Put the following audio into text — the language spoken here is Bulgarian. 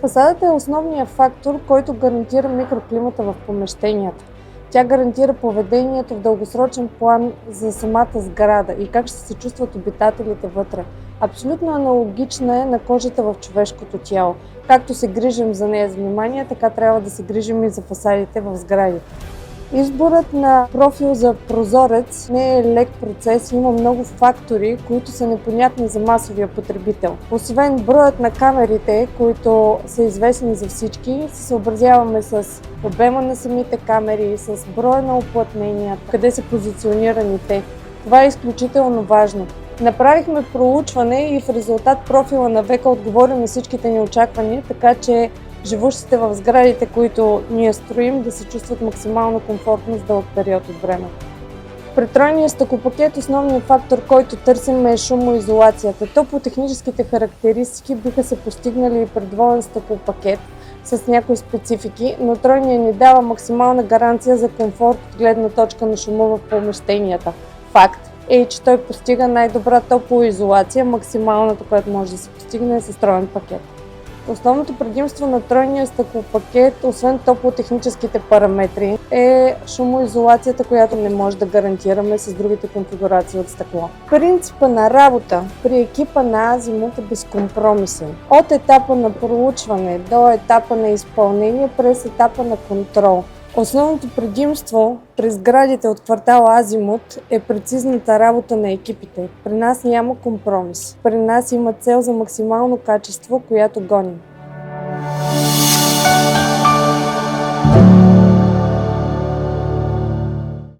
Фасадата е основният фактор, който гарантира микроклимата в помещенията. Тя гарантира поведението в дългосрочен план за самата сграда и как ще се чувстват обитателите вътре. Абсолютно аналогична е на кожата в човешкото тяло. Както се грижим за нея с внимание, така трябва да се грижим и за фасадите в сградите. Изборът на профил за прозорец не е лек процес, има много фактори, които са непонятни за масовия потребител. Освен броят на камерите, които са известни за всички, се съобразяваме с обема на самите камери, с броя на уплътненията, къде са позиционирани те. Това е изключително важно. Направихме проучване и в резултат профила на ВЕКА отговори на всичките ни очаквания, така че живущите в сградите, които ние строим, да се чувстват максимално комфортно с дълъг период от време. При тройния стъклопакет основният фактор, който търсим, е шумоизолацията. Топлотехническите характеристики биха се постигнали и при двоен стъклопакет с някои специфики, но тройният ни дава максимална гаранция за комфорт от гледна точка на шума в помещенията. Факт е, че той постига най-добра топлоизолация, максималната, която може да се постигне с троен пакет. Основното предимство на тройния стъклопакет, освен топлотехническите параметри, е шумоизолацията, която не може да гарантираме с другите конфигурации от стъкло. Принципът на работа при екипа на Азимут е безкомпромисен. От етапа на проучване до етапа на изпълнение през етапа на контрол. Основното предимство при сградите от квартал Азимут е прецизната работа на екипите. При нас няма компромис. При нас има цел за максимално качество, която гоним.